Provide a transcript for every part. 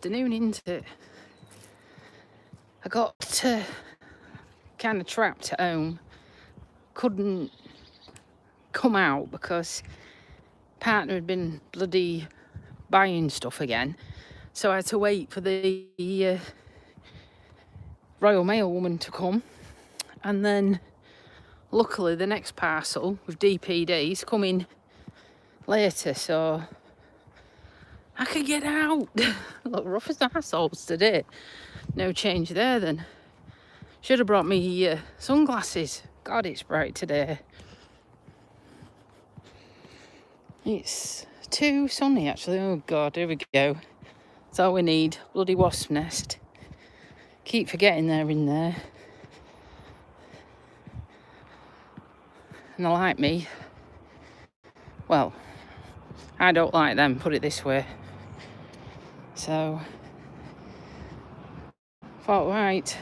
afternoon into it. I got kind of trapped at home. Couldn't come out because partner had been bloody buying stuff again. So I had to wait for the Royal Mail woman to come. And then luckily the next parcel with DPD is coming later, so I could get out. Look, rough as arseholes today. No change there then. Should have brought me sunglasses. God, it's bright today. It's too sunny actually. Oh God, here we go. That's all we need. Bloody wasp nest. Keep forgetting they're in there. And they're like me. Well, I don't like them, put it this way. So, thought, right,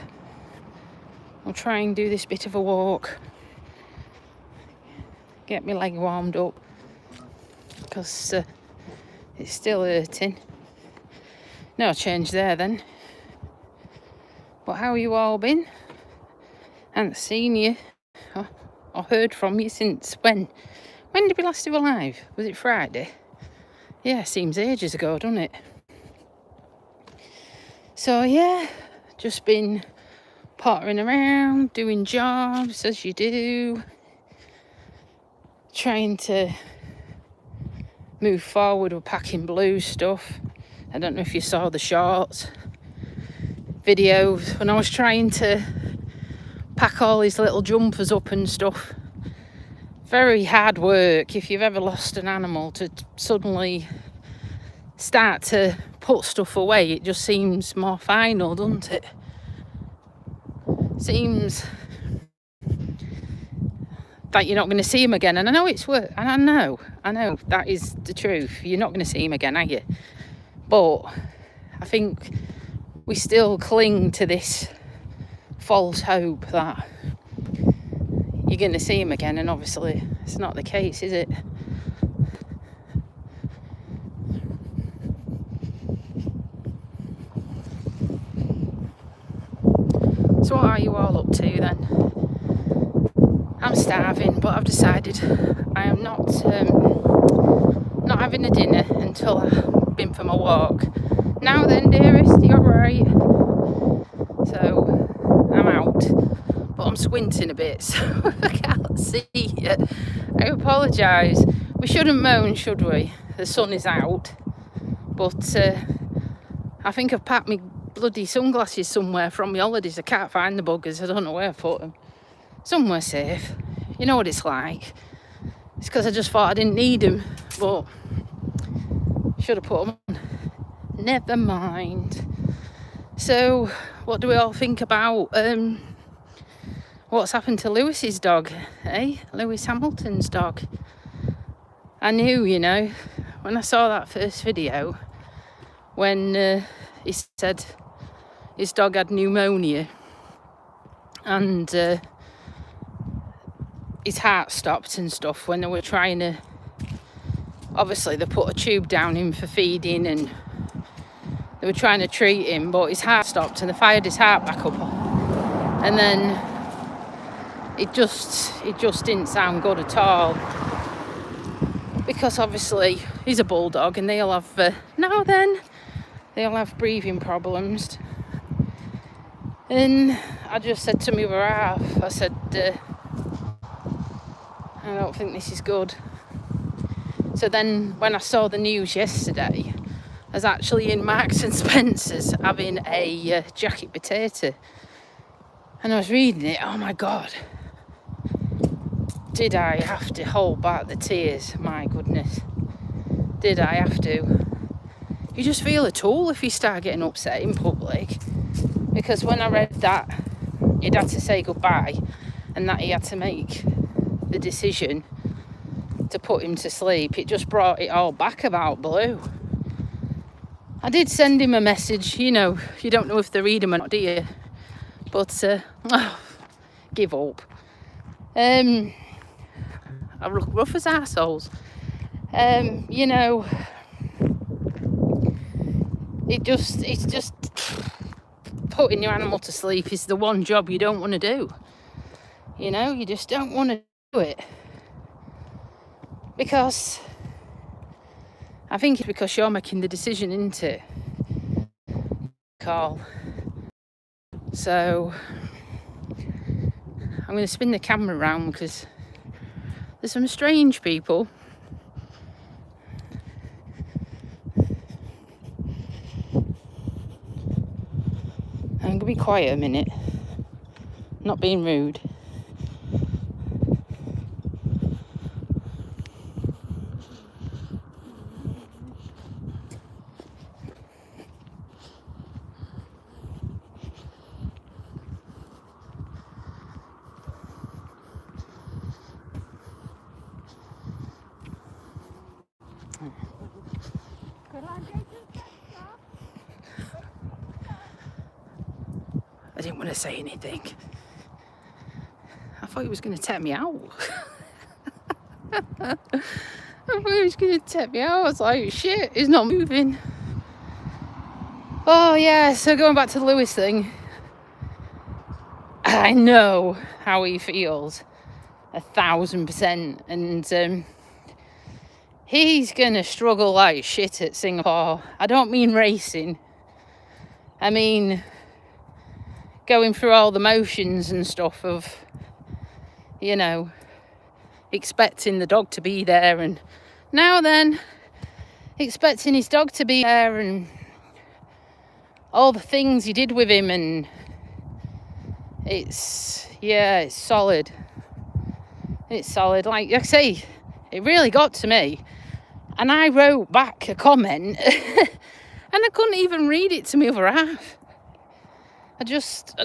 I'll try and do this bit of a walk. Get my leg warmed up. Because it's still hurting. No change there then. But how you all been? I haven't seen you or heard from you since when? When did we last do a live? Was it Friday? Yeah, seems ages ago, doesn't it? So yeah, just been pottering around, doing jobs as you do. Trying to move forward with packing blue stuff. I don't know if you saw the shorts videos when I was trying to pack all these little jumpers up and stuff. Very hard work if you've ever lost an animal to suddenly start to put stuff away. It just seems more final, doesn't it? Seems that you're not going to see him again. And I know it's work, and I know that is the truth. You're not going to see him again, are you? But I think we still cling to this false hope that you're going to see him again, and obviously it's not the case, is it? So what are you all up to then? I'm starving, but I've decided I am not having a dinner until I've been for my walk. Now then, dearest, you're right. So I'm out, but I'm squinting a bit, so I can't see it. I apologise. We shouldn't moan, should we? The sun is out, but I think I've packed my bloody sunglasses somewhere from my holidays. I can't find the buggers. I don't know where I put them. Somewhere safe. You know what it's like. It's because I just thought I didn't need them, but should have put them on. Never mind. So, what do we all think about what's happened to Lewis's dog? Lewis Hamilton's dog. I knew, when I saw that first video, when he said his dog had pneumonia and his heart stopped and stuff when they were trying to, obviously they put a tube down him for feeding and they were trying to treat him, but his heart stopped and they fired his heart back up, and then it just didn't sound good at all, because obviously he's a bulldog and they'll have they'll have breathing problems. And I just said to me other half, I said, I don't think this is good. So then when I saw the news yesterday, I was actually in Marks and Spencer's having a jacket potato, and I was reading it. Oh my God, did I have to hold back the tears? My goodness, did I have to? You just feel a tool if you start getting upset in public, because when I read that he'd had to say goodbye and that he had to make the decision to put him to sleep, it just brought it all back about Blue. I did send him a message, you don't know if they read them or not, do you? But give up. I look rough as arseholes. it's just putting your animal to sleep is the one job you don't want to do. You know, you just don't want to do it. Because I think it's because you're making the decision, isn't it, Carl? So I'm going to spin the camera around because there's some strange people. I'm going to be quiet a minute. Not being rude. I didn't want to say anything. I thought he was going to take me out. I thought he was going to take me out. I was like, shit, he's not moving. Oh, yeah, so going back to the Lewis thing. I know how he feels. 1,000%. And he's going to struggle like shit at Singapore. I don't mean racing. I mean going through all the motions and stuff of, you know, expecting the dog to be there, and now then expecting his dog to be there, and all the things he did with him, and it's solid. It's solid. Like I say, it really got to me, and I wrote back a comment and I couldn't even read it to my other half. I just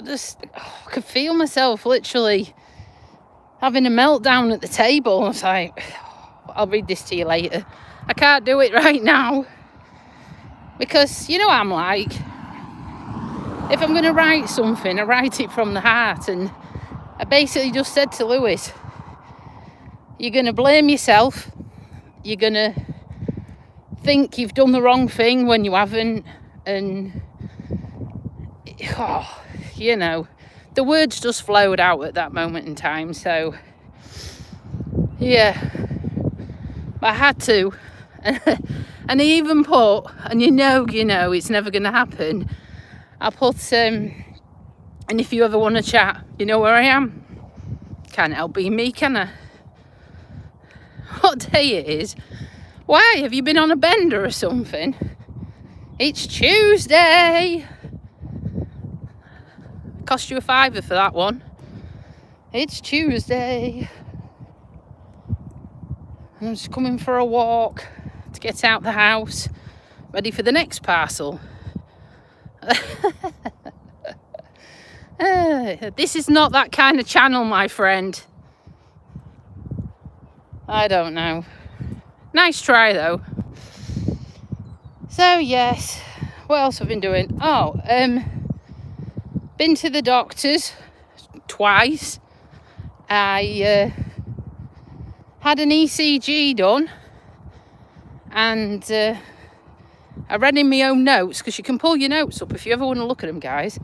could feel myself literally having a meltdown at the table. I was like, I'll read this to you later. I can't do it right now. Because, you know what I'm like. If I'm going to write something, I write it from the heart. And I basically just said to Lewis, you're going to blame yourself. You're going to think you've done the wrong thing when you haven't. And, you know, the words just flowed out at that moment in time. So, yeah, I had to. And he even put, and you know, it's never going to happen. I put, and if you ever want to chat, you know where I am. Can't help being me, can I? What day it is? Why, have you been on a bender or something? It's Tuesday. Cost you £5 for that one. It's Tuesday. I'm just coming for a walk to get out the house, ready for the next parcel. This is not that kind of channel, my friend. I don't know. Nice try, though. So, yes. What else have I been doing? Oh, been to the doctors twice. I had an ECG done, and I read in my own notes, because you can pull your notes up if you ever want to look at them, guys,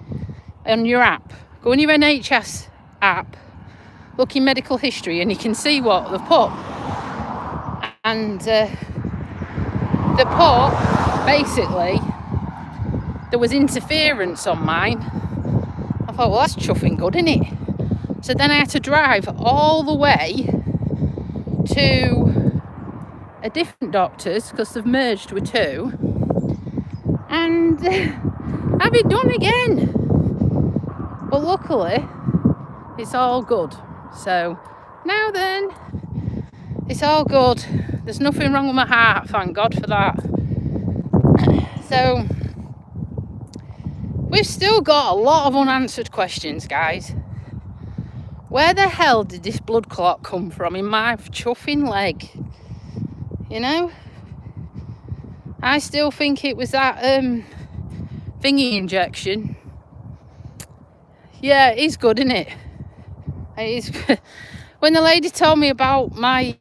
on your app. Go on your NHS app, look in medical history, and you can see what they've put. And the put, basically, there was interference on mine. I thought, well, that's chuffing good, isn't it? So then I had to drive all the way to a different doctor's, because they've merged with two, and have it done again. But luckily, it's all good. So now then, it's all good. There's nothing wrong with my heart, thank God for that. So we've still got a lot of unanswered questions, guys. Where the hell did this blood clot come from in my chuffing leg? You know? I still think it was that thingy injection. Yeah, it is good, isn't it? It is. When the lady told me about my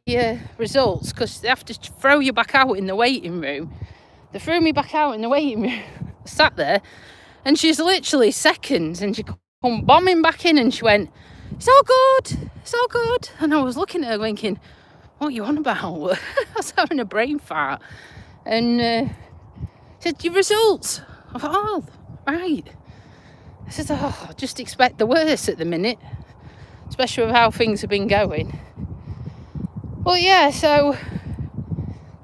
results, because they have to throw you back out in the waiting room. They threw me back out in the waiting room. sat there, and she's literally seconds, and she come bombing back in, and she went, it's all good, it's all good. And I was looking at her thinking, what are you on about? I was having a brain fart. And said, your results. I thought, oh, right. I said, oh, just expect the worst at the minute, especially with how things have been going. Well, yeah, so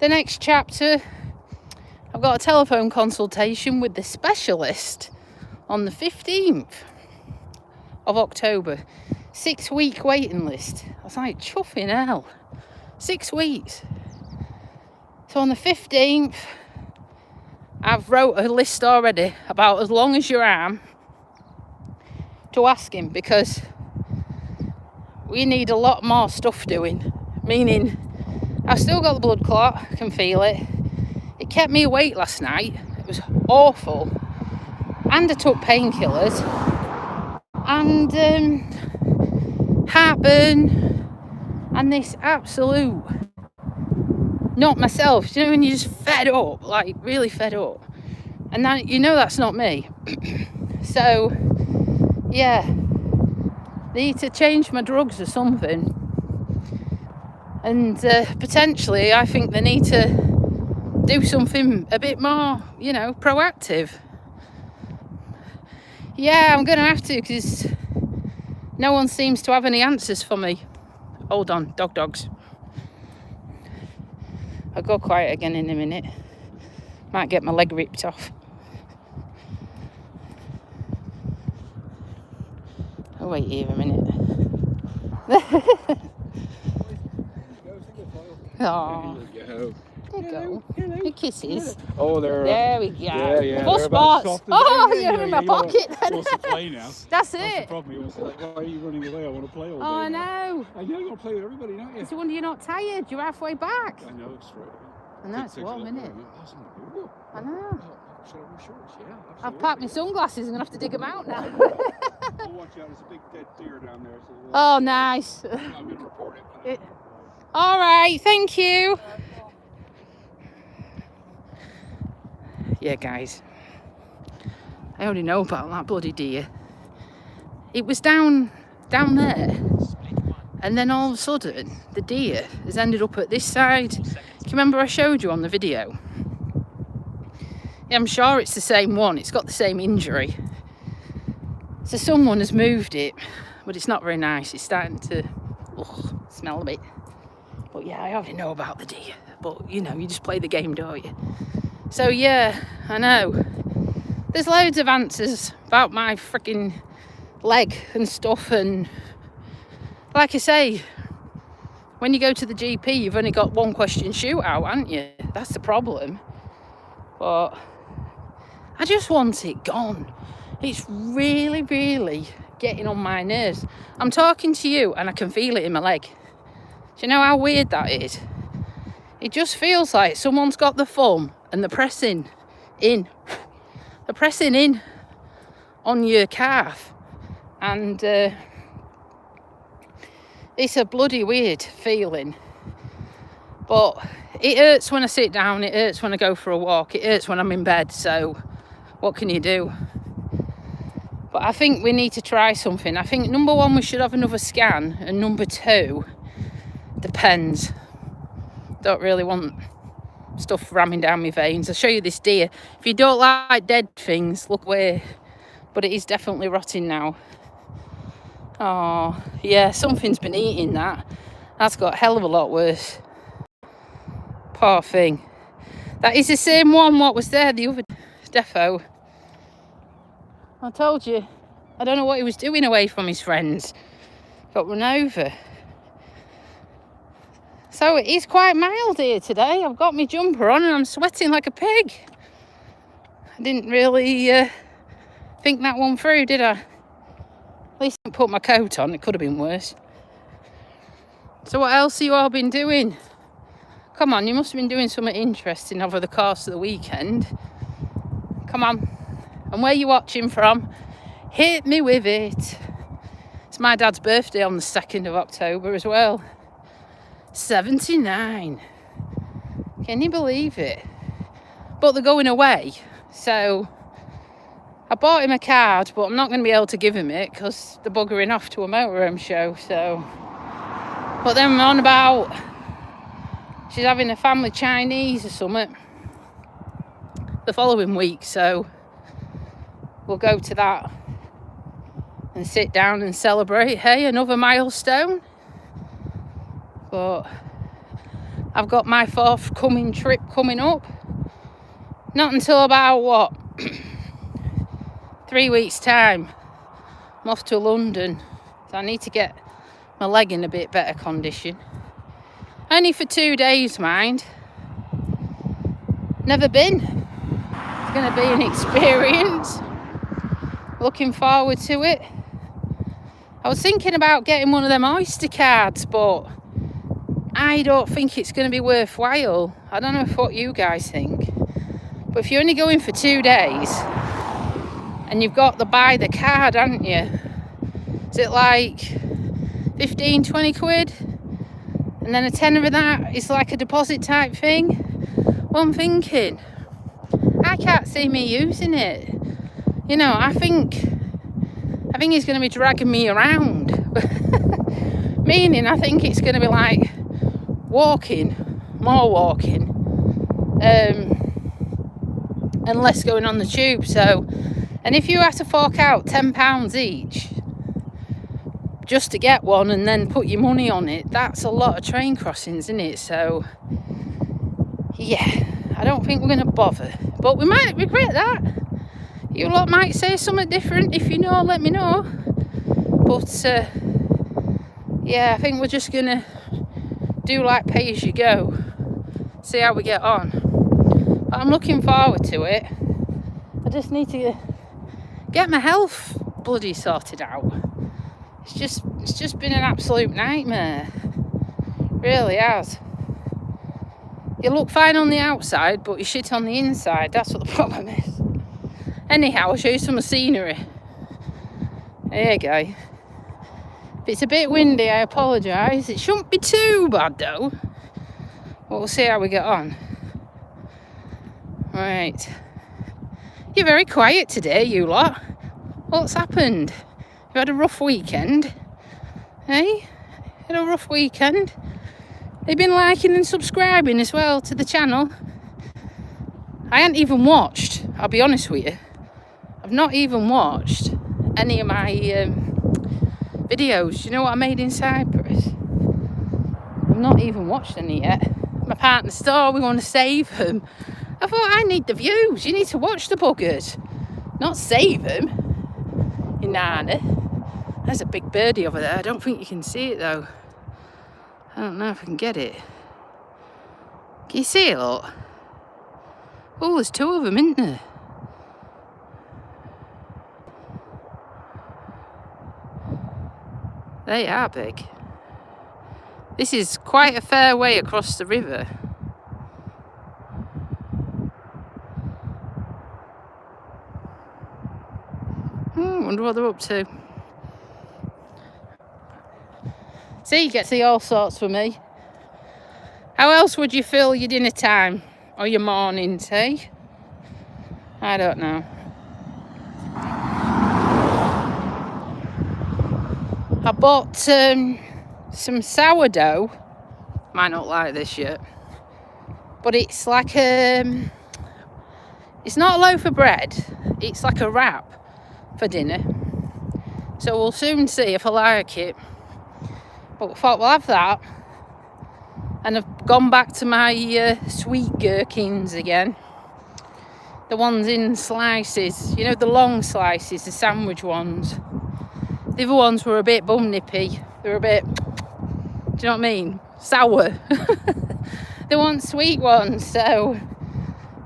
the next chapter, I've got a telephone consultation with the specialist on the 15th of October. 6-week waiting list. I was like, chuffing hell. 6 weeks. So on the 15th, I've wrote a list already about as long as your arm to ask him, because we need a lot more stuff doing. Meaning, I've still got the blood clot, I can feel it. It kept me awake last night. It was awful. And I took painkillers. And heartburn. And this absolute, not myself. You know when you're just fed up, like really fed up. And that, you know that's not me. So, yeah. Need to change my drugs or something. And potentially, I think they need to do something a bit more, you know, proactive. Yeah, I'm going to have to, because no one seems to have any answers for me. Hold on, dogs. I'll go quiet again in a minute. Might get my leg ripped off. I'll wait here a minute. Oh, there you go. Your kisses. Oh, there we go. Yeah. Full spots. Oh, you're in my pocket. He wants to play now. That's the it. problem. He wants to like, why are you running away? I want to play all day. Oh, I know. I know you want to play with everybody, don't you? It's a wonder you're not tired. You're halfway back. I know, it's right. I know, it's warm, isn't it? I know. I've packed my sunglasses. I'm going to have to dig them out now. Oh, watch out. There's a big dead deer down there. So oh, nice. I'm going to report it. All right, thank you. Yeah, guys, I already know about that bloody deer. It was down there, and then all of a sudden, the deer has ended up at this side. Do you remember I showed you on the video? Yeah, I'm sure it's the same one. It's got the same injury. So someone has moved it, but it's not very nice. It's starting to smell a bit. But yeah, I already know about the deer. But, you know, you just play the game, don't you? So yeah, I know. There's loads of answers about my freaking leg and stuff. And like I say, when you go to the GP, you've only got one question shootout, haven't you? That's the problem. But I just want it gone. It's really, really getting on my nerves. I'm talking to you and I can feel it in my leg. Do you know how weird that is? It just feels like someone's got the thumb and they're pressing in. They're pressing in on your calf. And it's a bloody weird feeling. But it hurts when I sit down. It hurts when I go for a walk. It hurts when I'm in bed. So what can you do? But I think we need to try something. I think number one, we should have another scan. And number two, depends. Don't really want stuff ramming down my veins. I'll show you this deer. If you don't like dead things, look away. But it is definitely rotting now. Oh, yeah, something's been eating that. That's got a hell of a lot worse. Poor thing. That is the same one what was there the other defo. I told you. I don't know what he was doing away from his friends. Got run over. So it is quite mild here today. I've got my jumper on and I'm sweating like a pig. I didn't really think that one through, did I? At least I didn't put my coat on. It could have been worse. So what else have you all been doing? Come on, you must have been doing something interesting over the course of the weekend. Come on. And where you watching from? Hit me with it. It's my dad's birthday on the 2nd of October as well. 79. Can you believe it? But they're going away. So I bought him a card, but I'm not going to be able to give him it because they're buggering off to a motorhome show. So, but then we're on about she's having a family Chinese or something the following week, so we'll go to that and sit down and celebrate. Hey, another milestone. But I've got my forthcoming trip coming up. Not until about, what, 3 weeks' time. I'm off to London. So I need to get my leg in a bit better condition. Only for 2 days, mind. Never been. It's going to be an experience. Looking forward to it. I was thinking about getting one of them Oyster cards, but I don't think it's going to be worthwhile. I don't know what you guys think. But if you're only going for 2 days and you've got to buy the card, haven't you? Is it like 15, 20 quid? And then a tenner of that is like a deposit type thing? Well, I'm thinking, I can't see me using it. You know, I think he's going to be dragging me around. Meaning, I think it's going to be like more walking, and less going on the tube. So, and if you have to fork out £10 each just to get one and then put your money on it, that's a lot of train crossings, isn't it? So, yeah, I don't think we're going to bother. But we might regret that. You lot might say something different. If you know, let me know. But, yeah, I think we're just going to do like pay as you go. See how we get on. But I'm looking forward to it. I just need to get my health bloody sorted out. It's just been an absolute nightmare. Really has. You look fine on the outside, but you shit on the inside. That's what the problem is. Anyhow, I'll show you some scenery. There you go. If it's a bit windy, I apologise. It shouldn't be too bad though. But we'll see how we get on. Right. You're very quiet today, you lot. What's happened? You had a rough weekend? Hey? Had a rough weekend? You've been liking and subscribing as well to the channel. I haven't even watched, I'll be honest with you. I've not even watched any of my videos. You know what I made in Cyprus? I've not even watched any yet. My partner said, oh, we want to save them. I thought, I need the views. You need to watch the buggers, not save them. Inanna. There's a big birdie over there. I don't think you can see it though. I don't know if I can get it. Can you see it, look? Oh, there's two of them, isn't there? They are big. This is quite a fair way across the river. Wonder what they're up to. See, you get to see all sorts for me. How else would you fill your dinner time or your mornings, eh? I don't know. I bought some sourdough. Might not like this yet, but it's like it's not a loaf of bread. It's like a wrap for dinner. So we'll soon see if I like it. But I thought we'll have that. And I've gone back to my sweet gherkins again. The ones in slices. You know, the long slices, the sandwich ones. The other ones were a bit bum nippy. They were a bit, do you know what I mean? Sour. They want sweet ones. So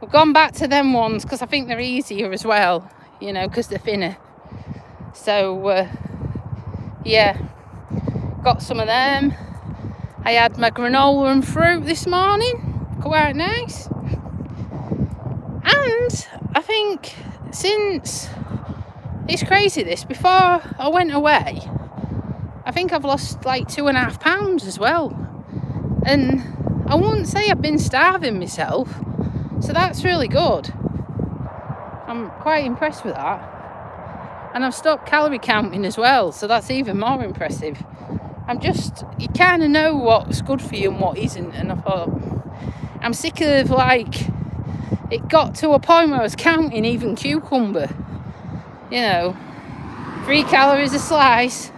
we've gone back to them ones because I think they're easier as well. You know, because they're thinner. So, yeah. Got some of them. I had my granola and fruit this morning. Quite nice. And I think since, it's crazy this, before I went away, I think I've lost like 2.5 pounds as well. And I wouldn't say I've been starving myself. So that's really good. I'm quite impressed with that. And I've stopped calorie counting as well, so that's even more impressive. You kind of know what's good for you and what isn't, and I thought, I'm sick of, like, it got to a point where I was counting even cucumber. 3 calories a slice,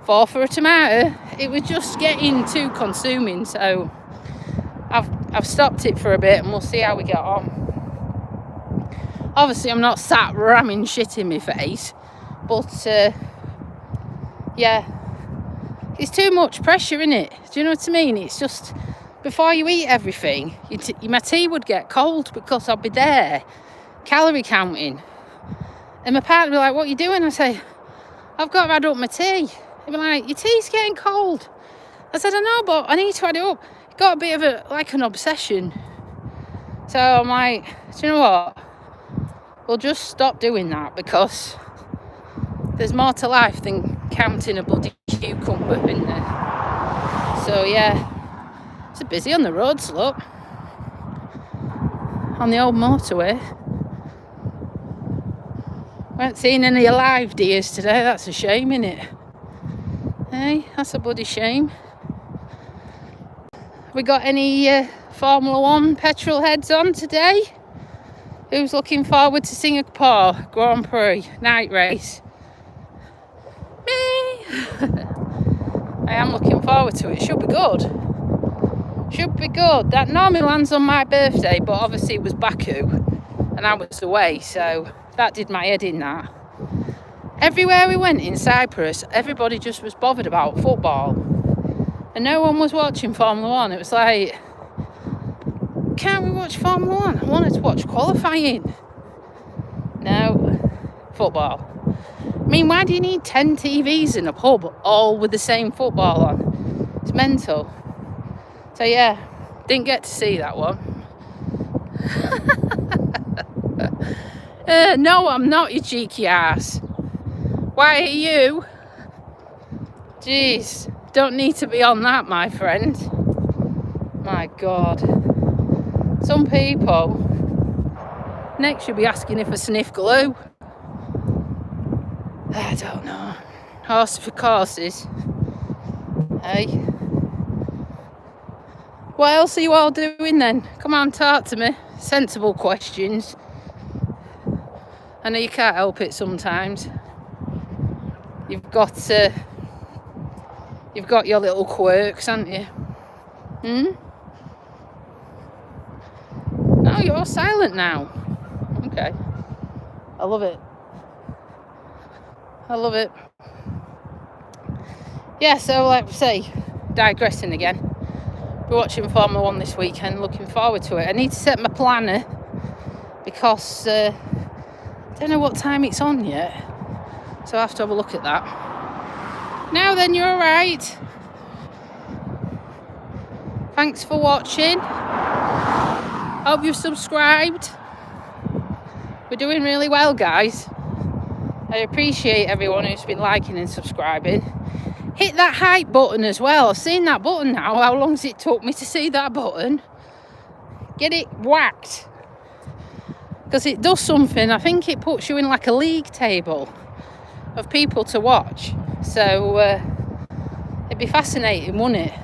4 for a tomato. It was just getting too consuming, so I've stopped it for a bit, and we'll see how we get on. Obviously, I'm not sat ramming shit in my face, but yeah, it's too much pressure, innit? Do you know what I mean? It's just, before you eat everything, my tea would get cold because I'd be there, calorie counting. And my partner would be like, what are you doing? I say, I've got to add up my tea. He'd be like, your tea's getting cold. I said, I know, but I need to add it up. It got a bit of an obsession. So I'm like, do you know what? We'll just stop doing that, because there's more to life than counting a bloody cucumber, isn't there? So yeah, it's busy on the roads, look. On the old motorway. We haven't seen any live deers today. That's a shame, innit? Hey, that's a bloody shame. Have we got any Formula 1 petrol heads on today? Who's looking forward to Singapore Grand Prix night race? Me! I am looking forward to it. Should be good. Should be good. That normally lands on my birthday, but obviously it was Baku and I was away, so that did my head in, that. Everywhere we went in Cyprus, everybody just was bothered about football. And no one was watching Formula 1. It was like, can't we watch Formula 1? I wanted to watch qualifying. No, football. I mean, why do you need 10 TVs in a pub all with the same football on? It's mental. So yeah, didn't get to see that one. No, I'm not, you cheeky ass. Why are you? Jeez, don't need to be on that, my friend. My God. Some people, next you'll be asking if I sniff glue. I don't know. Horse for courses. Hey. What else are you all doing then? Come on, talk to me. Sensible questions. I know you can't help it sometimes. You've got your little quirks, haven't you? Oh, you're silent now. Okay. I love it. I love it. Yeah, so like I say, digressing again. We're watching Formula 1 this weekend, looking forward to it. I need to set my planner because I don't know what time it's on yet. So I have to have a look at that. Now then, you're alright. Thanks for watching. Hope you've subscribed. We're doing really well, guys. I appreciate everyone who's been liking and subscribing. Hit that hype button as well. I've seen that button now. How long has it took me to see that button? Get it whacked. Because it does something. I think it puts you in like a league table of people to watch. So it'd be fascinating, wouldn't it?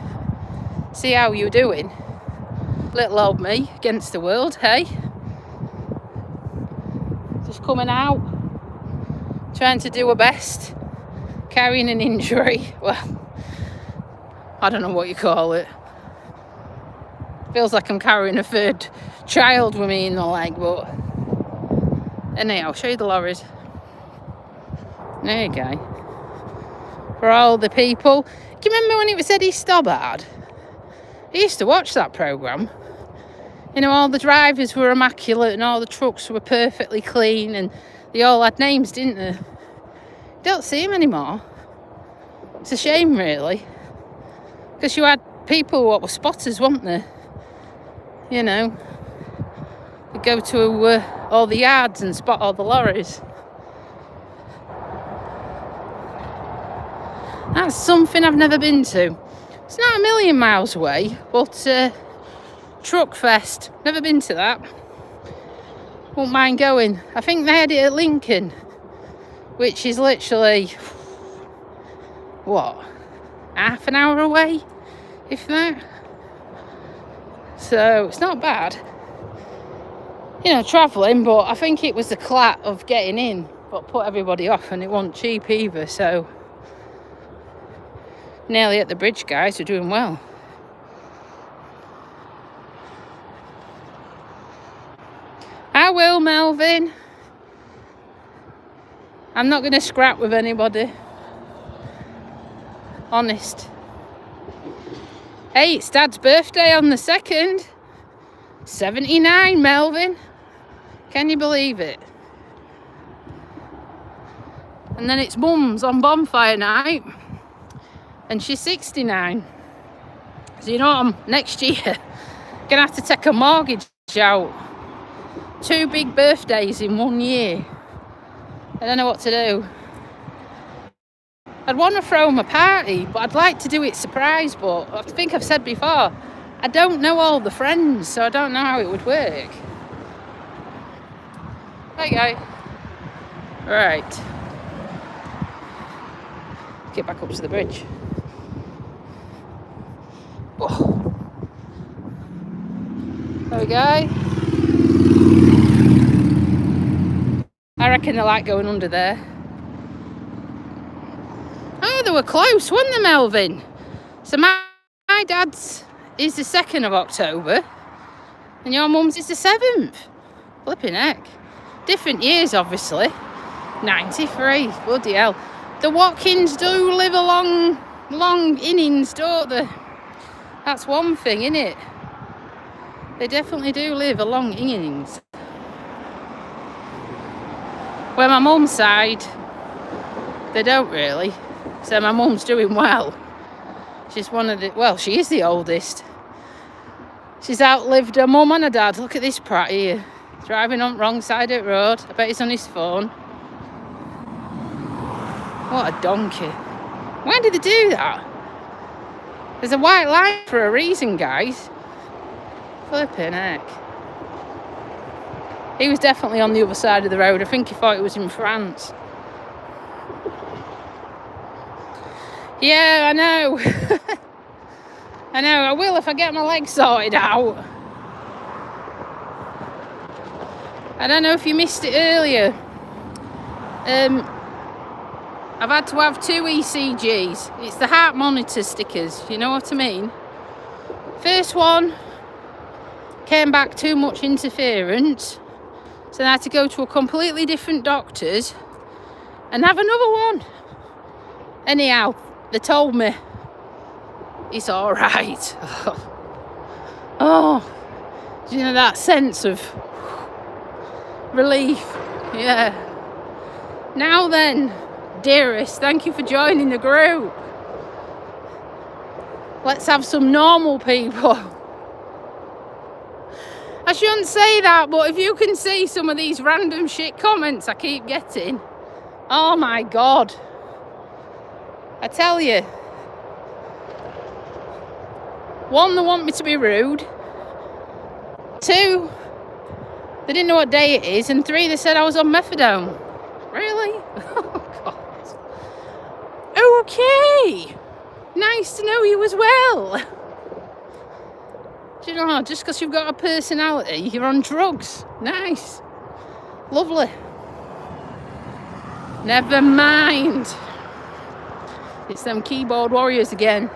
See how you're doing. Little old me against the world, hey? Just coming out, trying to do her best, carrying an injury. Well, I don't know what you call it. Feels like I'm carrying a third child with me in the leg, but anyhow, I'll show you the lorries. There you go. For all the people. Do you remember when it was Eddie Stobbard? I used to watch that programme. You know, all the drivers were immaculate and all the trucks were perfectly clean and they all had names, didn't they? Don't see them anymore. It's a shame, really. Because you had people what were spotters, weren't they? You know, they'd go to all the yards and spot all the lorries. That's something I've never been to. It's not a million miles away, but Truck Fest, never been to that. Won't mind going. I think they had it at Lincoln, which is literally, what, half an hour away, if that. So it's not bad, you know, travelling, but I think it was the clat of getting in, but put everybody off, and it wasn't cheap either. So nearly at the bridge, guys. We're doing well. I will, Melvin. I'm not going to scrap with anybody. Honest. Hey, it's Dad's birthday on the 2nd. 79, Melvin. Can you believe it? And then it's Mum's on bonfire night. And she's 69. So you know what, I'm next year going to have to take a mortgage out. 2 big birthdays in 1 year. I don't know what to do. I'd want to throw them a party, but I'd like to do it surprise. But I think I've said before, I don't know all the friends, so I don't know how it would work. There you go. Right. Get back up to the bridge. Oh. There we go. I reckon they like going under there. Oh, they were close, weren't they, Melvin? So my dad's is the 2nd of October, and your mum's is the 7th. Flipping heck. Different years, obviously. 93, bloody hell. The Watkins do live a long innings, don't they? That's one thing, innit? They definitely do live a long innings. Well, my mum's side, they don't really. So my mum's doing well. She's one of the, well, she is the oldest. She's outlived her mum and her dad. Look at this prat here. Driving on the wrong side of the road. I bet he's on his phone. What a donkey. Why did they do that? There's a white line for a reason, guys. Flipping heck. He was definitely on the other side of the road. I think he thought it was in France. Yeah, I know. I know, I will if I get my legs sorted out. I don't know if you missed it earlier. I've had to have 2 ECGs. It's the heart monitor stickers, you know what I mean? First one came back too much interference, so I had to go to a completely different doctor's and have another one. Anyhow, they told me it's all right. Oh, you know that sense of relief? Yeah. Now then, dearest, thank you for joining the group. Let's have some normal people. I shouldn't say that, but if you can see some of these random shit comments I keep getting, oh my God. I tell you. One, they want me to be rude. 2, they didn't know what day it is. And 3, they said I was on methadone. Really? Oh, God. Okay. Nice to know you as well. Do you know, just because you've got a personality, you're on drugs. Nice. Lovely. Never mind. It's them keyboard warriors again.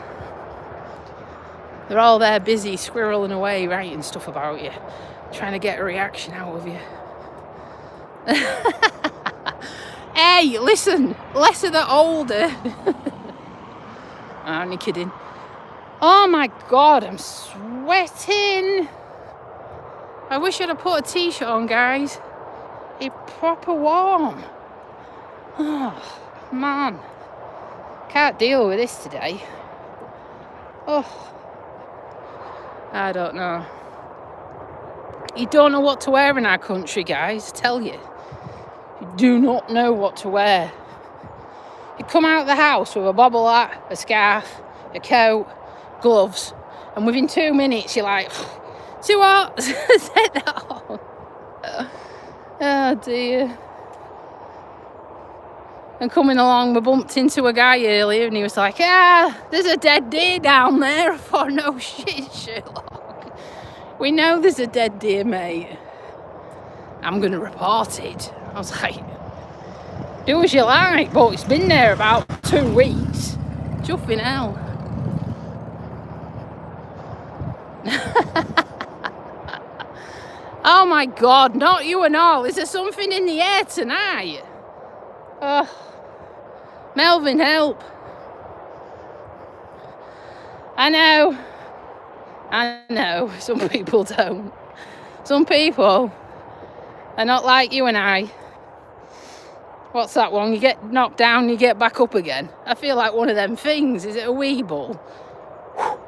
They're all there busy squirreling away, writing stuff about you, trying to get a reaction out of you. Hey, listen, lesser the older. I'm only kidding. Oh my God, I'm sweating. I wish I'd have put a t-shirt on, guys. It's proper warm. Oh, man. Can't deal with this today. Oh. I don't know. You don't know what to wear in our country, guys, I tell you. You do not know what to wear. You come out of the house with a bobble hat, a scarf, a coat, gloves, and within 2 minutes you're like, too hot, take that on. Oh dear. And coming along, we bumped into a guy earlier and he was like, there's a dead deer down there. I thought, no shit, Sherlock. We know there's a dead deer, mate. I'm going to report it. I was like, do as you like, but it's been there about 2 weeks. Chuffing hell. Oh my God, not you and all. Is there something in the air tonight? Oh, Melvin, help. I know, some people don't. Some people are not like you and I. What's that one? You get knocked down, you get back up again. I feel like one of them things. Is it a Weeble?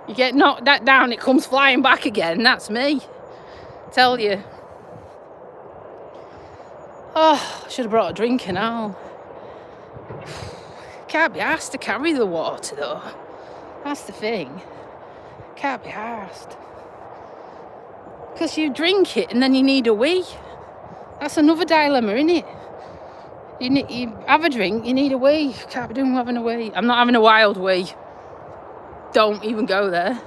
You get knocked down, it comes flying back again. That's me. Tell you. Oh, I should have brought a drink and all. Can't be asked to carry the water though. That's the thing. Can't be asked. Because you drink it and then you need a wee. That's another dilemma, isn't it? You have a drink, you need a wee. Can't be doing having a wee. I'm not having a wild wee. Don't even go there.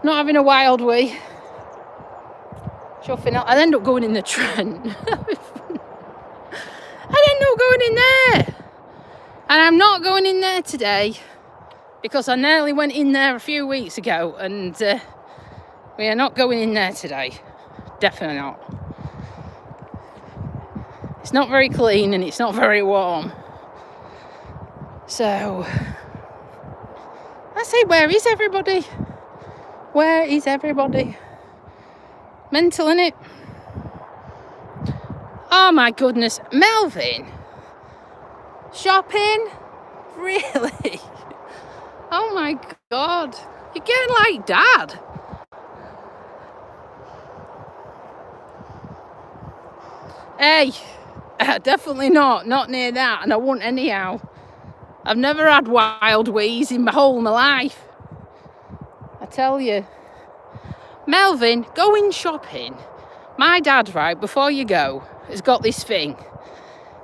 Not having a wild wee. Chuffing out. I'd end up going in the Trent. I'd end up going in there. And I'm not going in there today because I nearly went in there a few weeks ago and we are not going in there today. Definitely not. It's not very clean and it's not very warm. So, I say, where is everybody? Where is everybody? Mental, innit? Oh my goodness. Melvin? Shopping? Really? Oh my God. You're getting like Dad. Hey, definitely not near that, and I won't anyhow. I've never had wild wees in my whole my life. I tell you. Melvin, going shopping. My dad, right, before you go, has got this thing.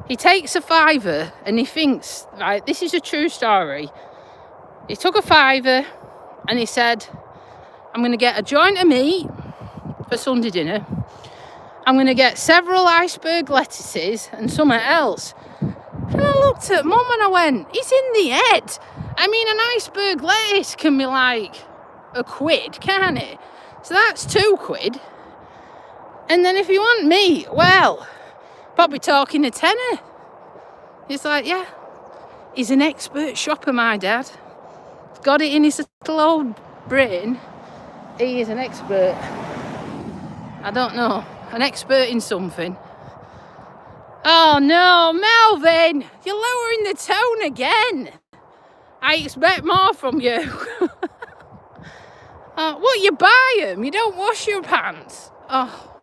He takes a £5 and he thinks, right, this is a true story. He took a £5 and he said, I'm going to get a joint of meat for Sunday dinner. I'm going to get several iceberg lettuces and something else. And I looked at Mum and I went, he's in the head. I mean, an iceberg lettuce can be like £1, can't it? So that's £2. And then if you want meat, well, probably talking a tenner. It's like, yeah, he's an expert shopper, my dad. He's got it in his little old brain. He is an expert. I don't know, an expert in something. Oh no, Melvin, you're lowering the tone again. I expect more from you. What, you buy them? You don't wash your pants? Oh,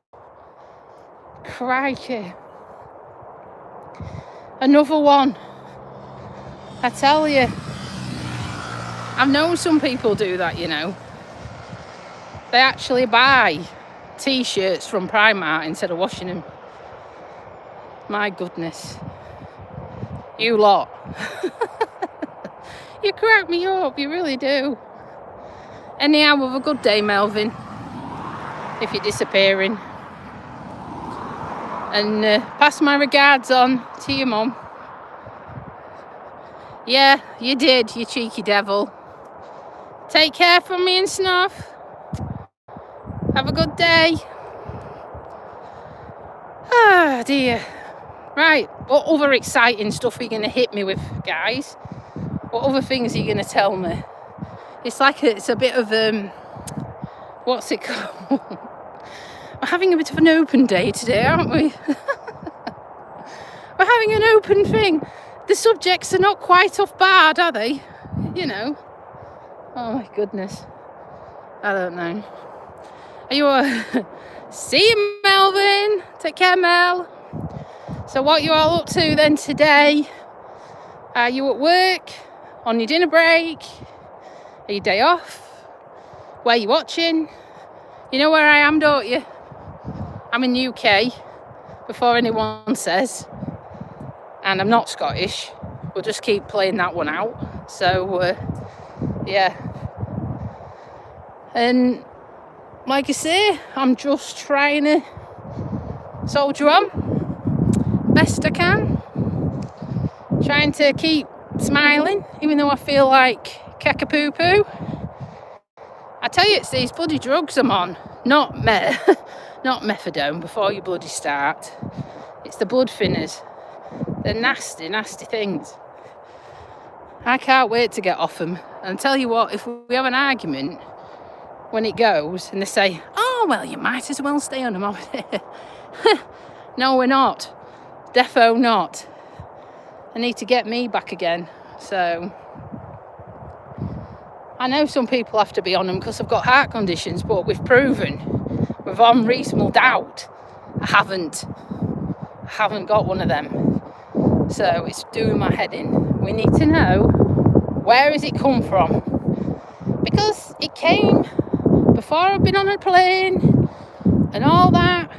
crikey. Another one. I tell you. I've known some people do that, you know. They actually buy t-shirts from Primark instead of washing them. My goodness. You lot. You crack me up, you really do. Anyhow, have a good day, Melvin. If you're disappearing. And pass my regards on to your mum. Yeah, you did, you cheeky devil. Take care from me and Snuff. Have a good day. Ah, dear. Right, what other exciting stuff are you going to hit me with, guys? What other things are you going to tell me? It's like it's a bit of, what's it called? We're having a bit of an open day today, aren't we? We're having an open thing. The subjects are not quite off bad, are they? You know. Oh my goodness. I don't know. Are you see you, Melvin. Take care, Mel. So what you all up to then today? Are you at work? On your dinner break? Are you day off? Where are you watching? You know where I am, don't you? I'm in the UK. before anyone says. And I'm not Scottish. We'll just keep playing that one out. So, yeah. And like I say, I'm just trying to soldier on best I can. Trying to keep smiling, even though I feel like caca-poo-poo. I tell you, it's these bloody drugs I'm on. Not methadone before you bloody start. It's the blood thinners. They're nasty, nasty things. I can't wait to get off them. And tell you what, if we have an argument when it goes and they say, oh, well, you might as well stay on them. No, we're not. Defo not. I need to get me back again. So I know some people have to be on them because I've got heart conditions, but we've proven, with unreasonable doubt, I haven't got one of them. So it's doing my head in. We need to know, where has it come from? Because it came before I've been on a plane and all that.